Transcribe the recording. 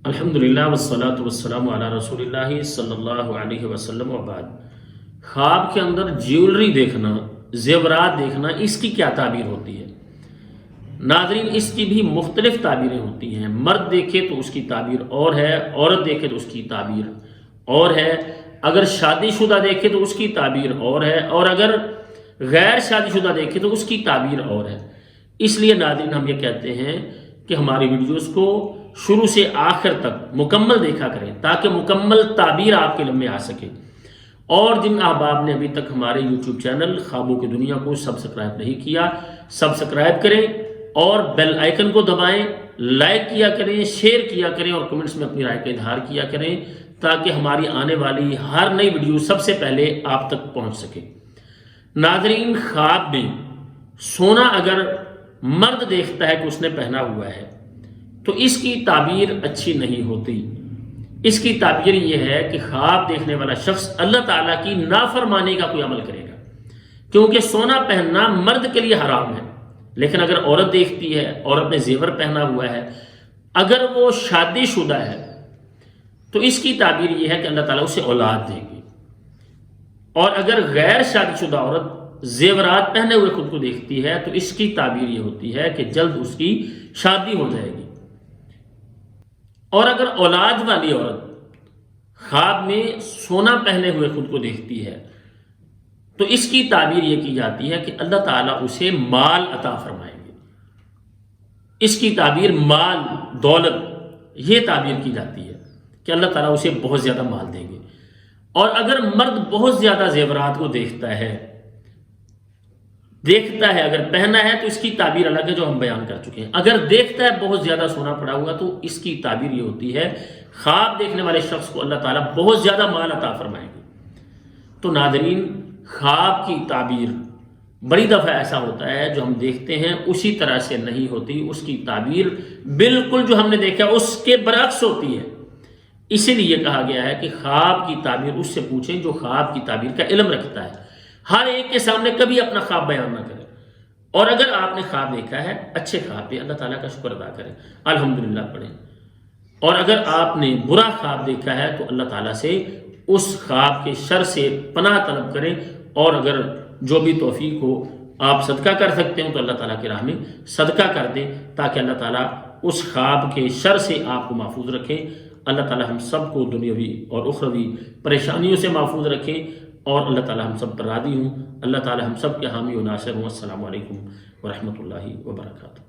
الحمدللہ والصلاة والسلام علی رسول اللہ صلی اللہ علیہ وسلم وبعد۔ خواب کے اندر جیولری دیکھنا، زیورات دیکھنا، اس کی کیا تعبیر ہوتی ہے؟ ناظرین، اس کی بھی مختلف تعبیریں ہوتی ہیں۔ مرد دیکھے تو اس کی تعبیر اور ہے، عورت دیکھے تو اس کی تعبیر اور ہے، اگر شادی شدہ دیکھے تو اس کی تعبیر اور ہے، اور اگر غیر شادی شدہ دیکھے تو اس کی تعبیر اور ہے۔ اس لیے ناظرین ہم یہ کہتے ہیں کہ ہماری ویڈیوز کو شروع سے آخر تک مکمل دیکھا کریں تاکہ مکمل تعبیر آپ کے علم میں آ سکے۔ اور جن احباب نے ابھی تک ہمارے یوٹیوب چینل خوابوں کی دنیا کو سبسکرائب نہیں کیا، سبسکرائب کریں اور بیل آئیکن کو دبائیں، لائک کیا کریں، شیئر کیا کریں اور کمنٹس میں اپنی رائے کا اظہار کیا کریں تاکہ ہماری آنے والی ہر نئی ویڈیو سب سے پہلے آپ تک پہنچ سکے۔ ناظرین، خواب میں سونا اگر مرد دیکھتا ہے کہ اس نے پہنا ہوا ہے تو اس کی تعبیر اچھی نہیں ہوتی۔ اس کی تعبیر یہ ہے کہ خواب دیکھنے والا شخص اللہ تعالیٰ کی نافرمانی کا کوئی عمل کرے گا، کیونکہ سونا پہننا مرد کے لیے حرام ہے، لیکن اگر عورت دیکھتی ہے، عورت نے زیور پہنا ہوا ہے، اگر وہ شادی شدہ ہے تو اس کی تعبیر یہ ہے کہ اللہ تعالیٰ اسے اولاد دے گی، اور اگر غیر شادی شدہ عورت زیورات پہنے ہوئے خود کو دیکھتی ہے تو اس کی تعبیر یہ ہوتی ہے کہ جلد اس کی شادی ہو جائے گی۔ اور اگر اولاد والی عورت خواب میں سونا پہنے ہوئے خود کو دیکھتی ہے تو اس کی تعبیر یہ کی جاتی ہے کہ اللہ تعالیٰ اسے مال عطا فرمائیں گے۔ اس کی تعبیر مال، دولت، یہ تعبیر کی جاتی ہے کہ اللہ تعالیٰ اسے بہت زیادہ مال دیں گے۔ اور اگر مرد بہت زیادہ زیورات کو دیکھتا ہے اگر پہنا ہے تو اس کی تعبیر الگ ہے جو ہم بیان کر چکے ہیں۔ اگر دیکھتا ہے بہت زیادہ سونا پڑا ہوا تو اس کی تعبیر یہ ہوتی ہے خواب دیکھنے والے شخص کو اللہ تعالیٰ بہت زیادہ مال عطا فرمائیں گے۔ تو ناظرین، خواب کی تعبیر بڑی دفعہ ایسا ہوتا ہے جو ہم دیکھتے ہیں اسی طرح سے نہیں ہوتی، اس کی تعبیر بالکل جو ہم نے دیکھا اس کے برعکس ہوتی ہے۔ اسی لیے کہا گیا ہے کہ خواب کی تعبیر اس سے پوچھیں جو خواب کی تعبیر کا علم رکھتا ہے۔ ہر ایک کے سامنے کبھی اپنا خواب بیان نہ کریں، اور اگر آپ نے خواب دیکھا ہے اچھے خواب پہ اللہ تعالیٰ کا شکر ادا کریں، الحمدللہ پڑھیں، اور اگر آپ نے برا خواب دیکھا ہے تو اللہ تعالیٰ سے اس خواب کے شر سے پناہ طلب کریں، اور اگر جو بھی توفیق ہو آپ صدقہ کر سکتے ہو تو اللہ تعالیٰ کی راہ میں صدقہ کر دیں تاکہ اللہ تعالیٰ اس خواب کے شر سے آپ کو محفوظ رکھیں۔ اللہ تعالیٰ ہم سب کو دنیاوی اور اخروی پریشانیوں سے محفوظ رکھیں، اور اللہ تعالیٰ ہم سب پر راضی ہوں۔ اللہ تعالیٰ ہم سب کے حامی و ناصر ہوں۔ السلام علیکم ورحمۃ اللہ وبرکاتہ۔